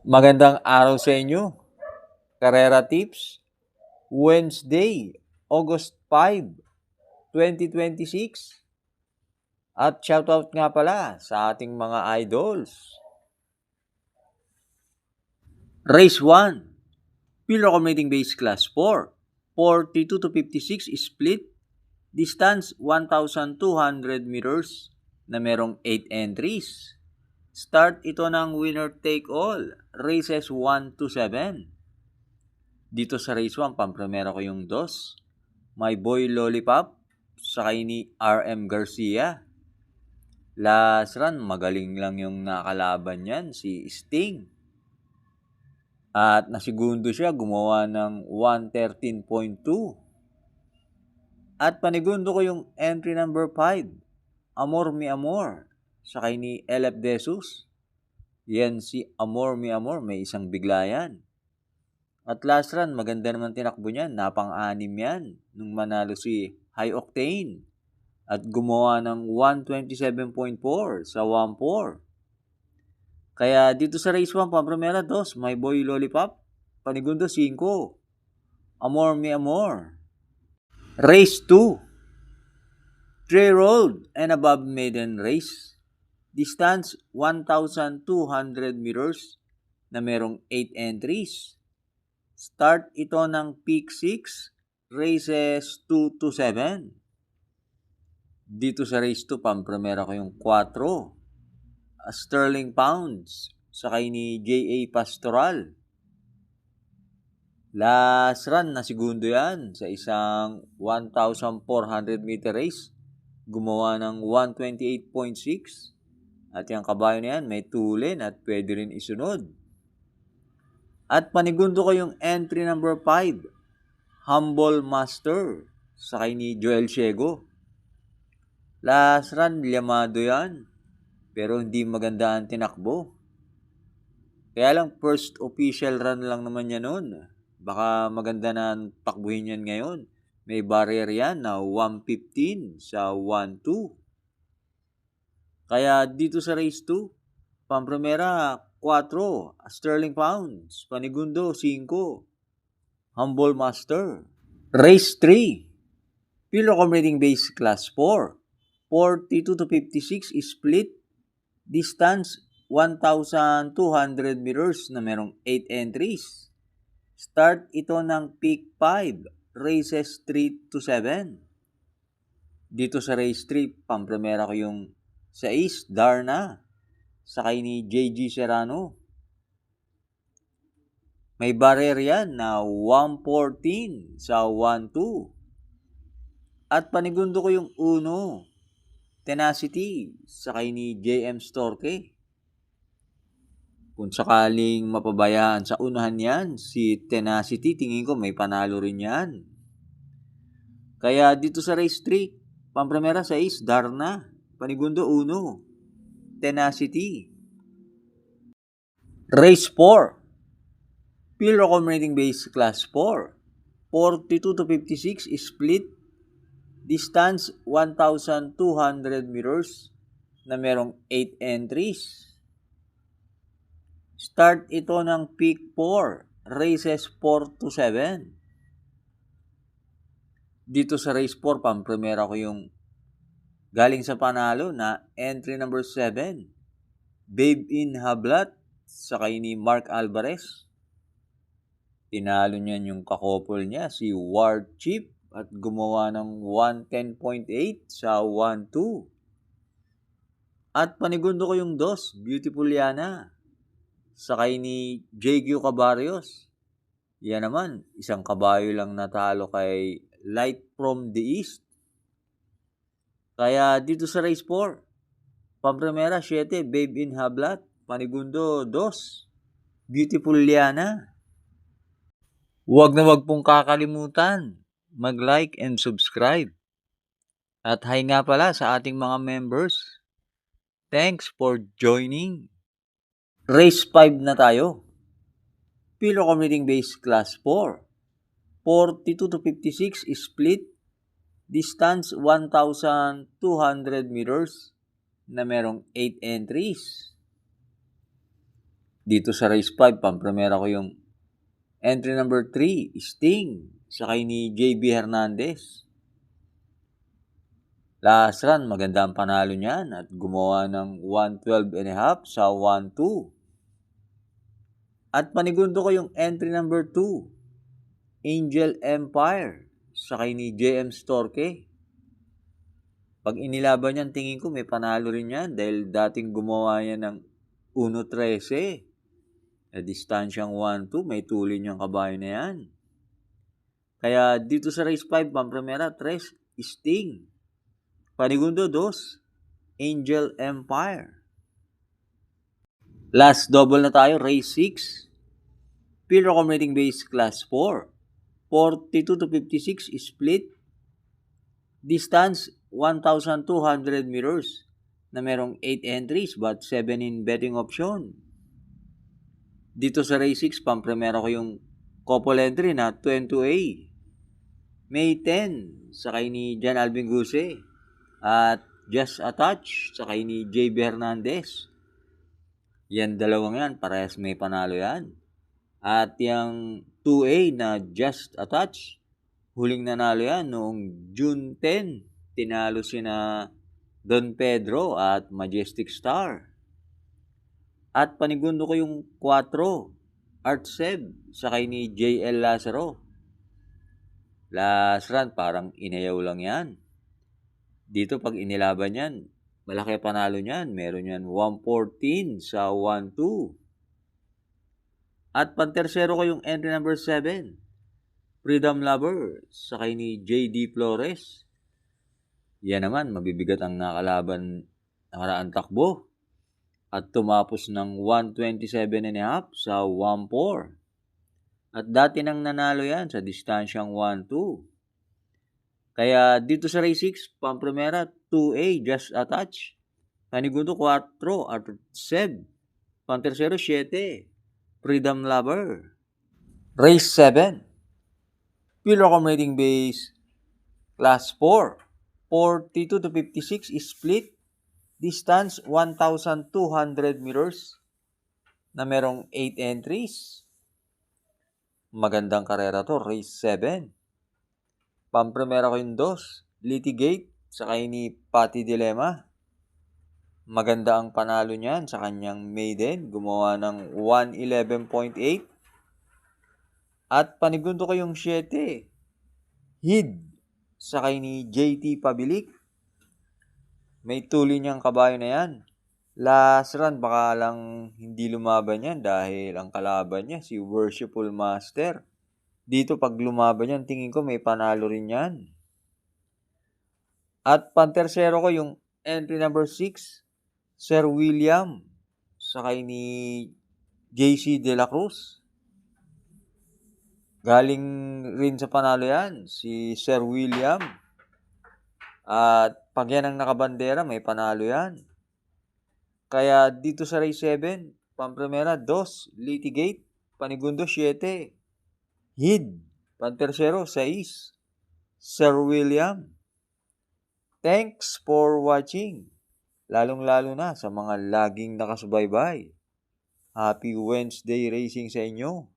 Magandang araw sa inyo. Karera Tips, Wednesday, August 5, 2026. At shoutout nga pala sa ating mga idols. Race 1, Pillar Accommodating Base Class 4, 42 to 56 split, distance 1,200 meters na merong 8 entries. Start ito ng winner take all, races 1 to 7. Dito sa race 1, pampremera ko yung dos. My Boy Lollipop, sakay ni RM Garcia. Last run, magaling lang yung nakalaban yan, si Sting. At nasigundo siya, gumawa ng 113.2. At panigundo ko yung entry number 5, Amor Mi Amor, sakay ni LF Desus. Yan si Amor Mi Amor, may isang bigla yan. At last run, maganda naman tinakbo niyan. Napang-anim yan nung manalo si High Octane. At gumawa ng 127.4 sa 1-4. Kaya dito sa race 1, pampremera 2, My Boy Lollipop. Panigundo 5, Amor Mi Amor. Race 2, 3 Road and Above Maiden Race. Distance 1,200 meters na merong 8 entries. Start ito ng peak 6, races 2 to 7. Dito sa race 2, pampremera ko yung 4, Sterling Pounds, sakay ni J.A. Pastoral. Last run, nasigundo yan sa isang 1,400 meter race. Gumawa ng 128.6. At yung kabayo na yan, may tulin at pwede rin isunod. At panigundo ko yung entry number 5, Humble Master, sakay ni Joel Ciego. Last run, liyamado yan. Pero hindi maganda ang tinakbo. Kaya lang, first official run lang naman yan noon. Baka maganda na takbuhin yan ngayon. May barrier yan na 115 sa 1-2. Kaya dito sa race 2, pampremera 4, Sterling Pounds. Panigundo 5, Humble Master. Race 3, Pillar Accommodating Base Class 4, 42 to 56 split. Distance 1,200 meters na merong 8 entries. Start ito ng peak 5, races 3 to 7. Dito sa race 3, pampremera ko yung 6, Darna, sakay ni JG Serrano. May barrier yan na 114 sa 1-2. At panigundo ko yung 1, Tenacity, sakay ni JM Storke. Kung sakaling mapabayaan sa unahan yan, si Tenacity, tingin ko may panalo rin yan. Kaya dito sa race 3, pampremera 6, Darna. Panigundo 1, Tenacity. Race 4, Pillar Accommodating Base Class 4, 42 to 56 split. Distance 1,200 meters na merong 8 entries. Start ito ng peak 4, races 4 to 7. Dito sa race 4, pampremera ko yung galing sa panalo na entry number 7, Babe in Hablat, sakay ni Mark Alvarez. Tinalo niyan yung kakopol niya, si Ward Chip, at gumawa ng 110.8 sa 1-2. At panigundo ko yung 2, Beautiful Yana, sakay ni JQ Cabarrios. Yan naman, isang kabayo lang natalo kay Light from the East. Kaya dito sa race 4, pampremera 7, Babe in Hablat. Panigundo 2, Beautiful Liana. Huwag na huwag pong kakalimutan mag-like and subscribe. At hi nga pala sa ating mga members. Thanks for joining. Race 5 na tayo. Pillar Accommodating Base Class 4, 42 to 56 split. Distance 1,200 meters na merong 8 entries. Dito sa race 5, pampremera ko yung entry number 3, Sting, sakay ni JB Hernandez. Last run, maganda ang panalo niyan at gumawa ng 112.5 sa 1-2. At panigundo ko yung entry number 2, Angel Empire, sakay ni JM Storke. Pag inilaban yan, tingin ko may panalo rin yan dahil dating gumawa yan ng 1.13. Distansyang 1-2, may tuloy niyang kabayo na yan. Kaya dito sa race 5, pampremera, 3, Sting. Panigundo 2, Angel Empire. Last double na tayo, race 6. Field accommodating base class 4. 42 to 56 split. Distance 1,200 meters na merong 8 entries but 7 in betting option. Dito sa race 6, pampremera ko yung couple entry na 2-2A. May 10, sakay ni Jan Alvin Guse. At Just a Touch, sakay ni JB Hernandez. Yan dalawang yan, parehas may panalo yan. At yung 2A na Just a Touch, huling nanalo yan noong June 10. Tinalo sina Don Pedro at Majestic Star. At panigundo ko yung 4, Art Seb, sakay ni JL Lazaro. Last run, parang inayaw lang yan. Dito pag inilaban yan, malaki panalo niyan. Meron yan 114 sa 1-2. At pantersero ko yung entry number 7, Freedom Lover, sakay ni JD Flores. Yan naman, mabibigat ang nakalaban nakaraan takbo. At tumapos ng 127.5 sa 1-4. At dati nang nanalo yan sa distansyang 1-2. Kaya dito sa race 6, pampremera 2A, Just a Touch. Panigundo 4, Art Seb. Pantersero 7, Freedom Lover. Race 7, Field accommodating base class 4. 42 to 56 split. Distance 1,200 meters na merong 8 entries. Magandang karera to, race 7. Pampremera ko yung 2, Litigate, sakay ni Patty Dilemma. Maganda ang panalo niyan sa kanyang maiden. Gumawa ng 111.8. At panigundo ko yung 7, Hid, sakay ni JT Pabilik. May tuloy niyang kabayo na yan. Last run, baka lang hindi lumaban yan dahil ang kalaban niya si Worshipful Master. Dito pag lumaban yan, tingin ko may panalo rin yan. At pantersero ko yung entry number 6, Sir William, sakay ni JC De La Cruz. Galing rin sa panalo yan, si Sir William. At pag yan ang nakabandera, may panalo yan. Kaya dito sa race 7, pampremera 2, Litigate, panigundo 7, Hid, pantersero 6, Sir William. Thanks for watching. Lalong-lalo na sa mga laging nakasubaybay. Happy Wednesday racing sa inyo.